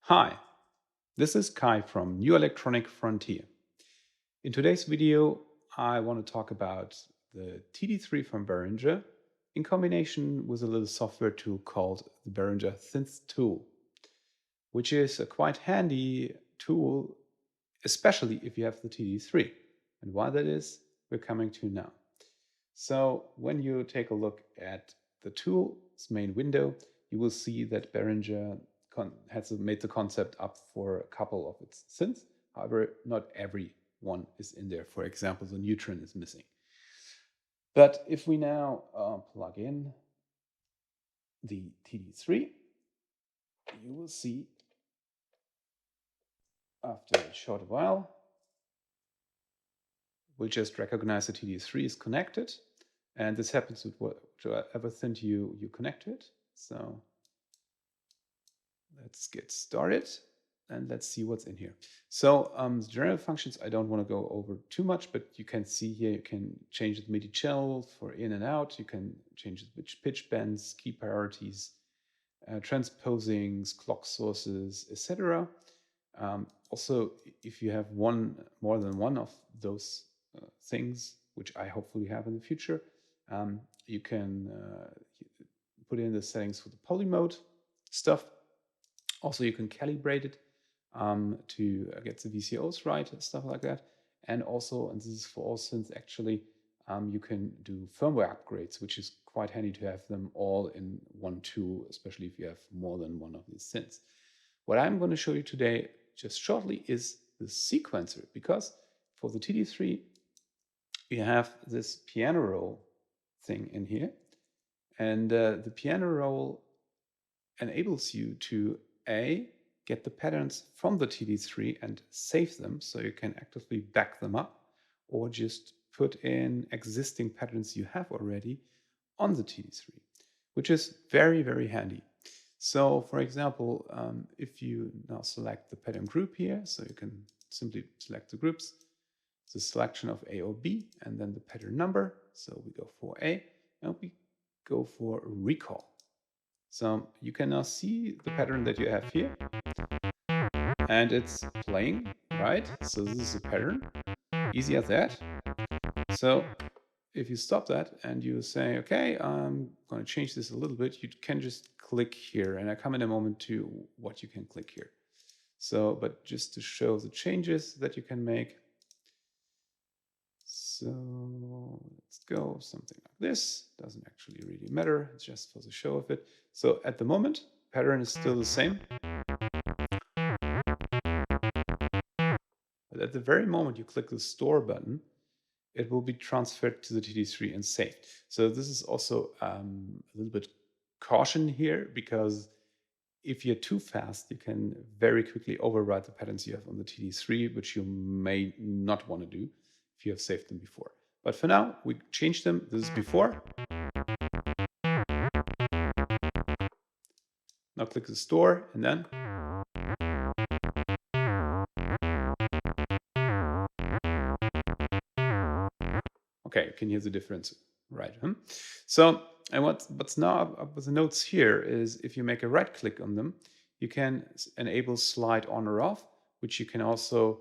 Hi, this is Kai from New Electronic Frontier. In today's video, I want to talk about the TD-3 from Behringer in combination with a little software tool called the Behringer Synth Tool, which is a quite handy tool, especially if you have the TD-3. And why that is, we're coming to now. So when you take a look at the tool's main window, you will see that Behringer has made the concept up for a couple of its synths. However, not every one is in there. For example, the neutron is missing. But if we now plug in the TD-3, you will see after a short while, we'll just recognize the TD-3 is connected. And this happens with whatever synth you connect to it. So let's get started and let's see what's in here. So the general functions I don't want to go over too much, but you can see here you can change the MIDI channel for in and out. You can change the pitch bends, key priorities, transposings, clock sources, etc. Also, if you have more than one of those things, which I hopefully have in the future, you can put in the settings for the poly mode stuff. Also, you can calibrate it to get the VCOs right and stuff like that. And also, and this is for all synths actually, you can do firmware upgrades, which is quite handy to have them all in one tool, especially if you have more than one of these synths. What I'm going to show you today, just shortly, is the sequencer, because for the TD-3, we have this piano roll thing in here. And the piano roll enables you to get the patterns from the TD-3 and save them so you can actively back them up, or just put in existing patterns you have already on the TD-3, which is very, very handy. So for example, if you now select the pattern group here, so you can simply select the groups, the selection of A or B, and then the pattern number. So we go for A, and we go for recall. So you can now see the pattern that you have here, and it's playing, right? So this is a pattern, easy as that. So if you stop that and you say, okay, I'm going to change this a little bit, you can just click here, and I come in a moment to what you can click here. So, but just to show the changes that you can make. So let's go something like this. Doesn't actually really matter, it's just for the show of it. So at the moment, pattern is still the same. But at the very moment you click the store button, it will be transferred to the TD-3 and saved. So this is also a little bit caution here, because if you're too fast, you can very quickly override the patterns you have on the TD-3, which you may not want to do if you have saved them before. But for now, we changed them. This is before. Now click the store and then okay, you can hear the difference, right? So, and what's now up with the notes here is if you make a right click on them, you can enable slide on or off, which you can also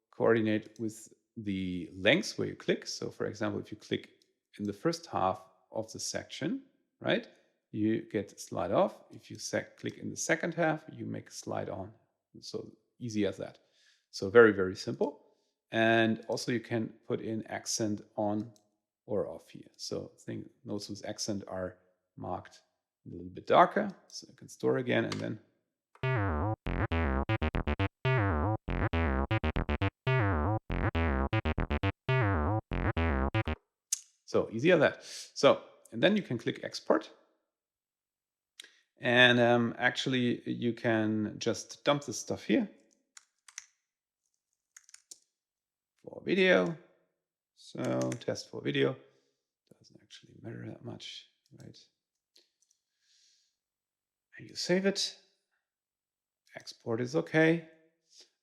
coordinate with the length where you click. So for example, if you click in the first half of the section, right, you get slide off. If you click in the second half, you make slide on. So easy as that. So very, very simple. And also you can put in accent on or off here. So notes with accent are marked a little bit darker. So you can store again and then so easy as that. So, and then you can click export. And actually you can just dump this stuff here for video. So test for video doesn't actually matter that much, right? And you save it. Export is okay.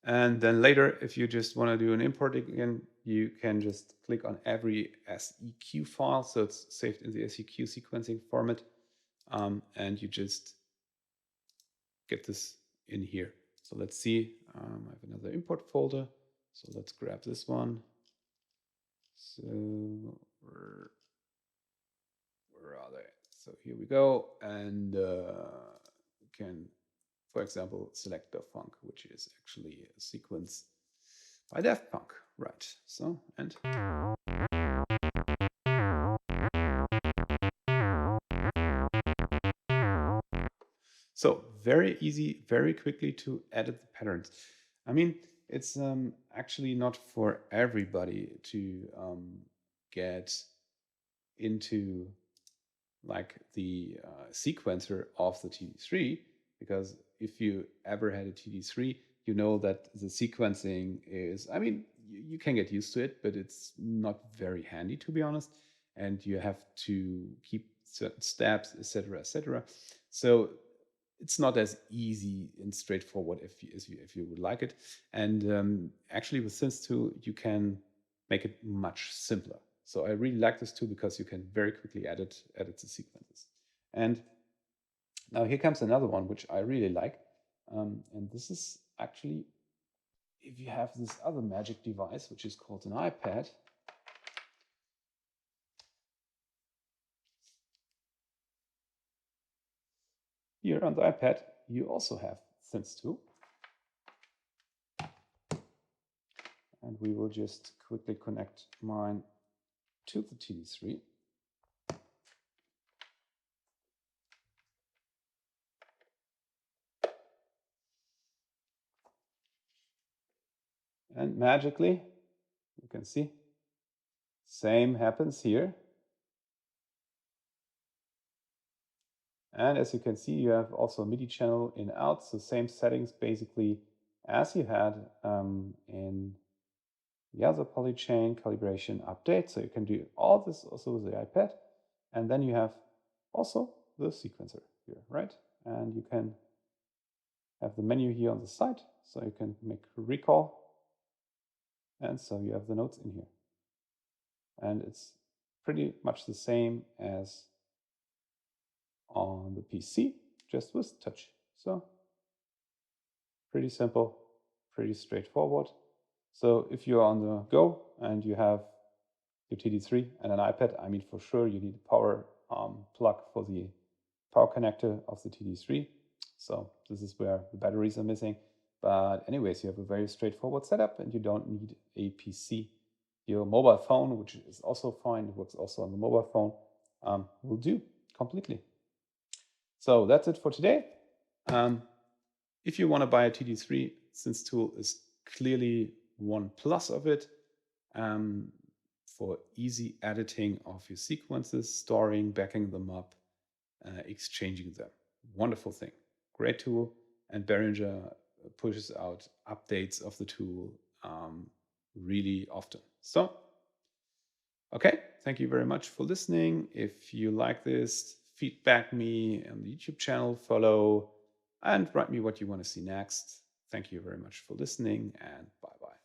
And then later, if you just want to do an import again, you can just click on every SEQ file. So it's saved in the SEQ sequencing format. And you just get this in here. So let's see, I have another import folder. So let's grab this one. So where are they? So here we go. And we can, for example, select the funk, which is actually a sequence by Daft Punk. Right. So, and so very easy, very quickly to edit the patterns. I mean, it's actually not for everybody to get into like the sequencer of the TD-3, because if you ever had a TD-3, you know that the sequencing is, I mean, you can get used to it, but it's not very handy, to be honest. And you have to keep certain steps, etc., etc. So it's not as easy and straightforward if you would like it. And actually with SynthTool, you can make it much simpler. So I really like this tool because you can very quickly edit the sequences. And now here comes another one, which I really like. And this is actually, if you have this other magic device, which is called an iPad. Here on the iPad, you also have SynthTool. And we will just quickly connect mine to the TD-3. And magically, you can see, same happens here. And as you can see, you have also a MIDI channel in out, so same settings basically as you had in the other polychain calibration update. So you can do all this also with the iPad. And then you have also the sequencer here, right? And you can have the menu here on the side, so you can make a recall. And so you have the notes in here. And it's pretty much the same as on the PC, just with touch. So pretty simple, pretty straightforward. So if you're on the go and you have your TD-3 and an iPad, I mean, for sure you need a power plug for the power connector of the TD-3. So this is where the batteries are missing. But anyways, you have a very straightforward setup and you don't need a PC. Your mobile phone, which is also fine, it works also on the mobile phone, will do completely. So that's it for today. If you want to buy a TD-3, SynthTool is clearly one plus of it for easy editing of your sequences, storing, backing them up, exchanging them. Wonderful thing. Great tool. And Beringer pushes out updates of the tool really often. So, okay, thank you very much for listening. If you like this, feedback me on the YouTube channel, follow, and write me what you want to see next. Thank you very much for listening, and bye-bye.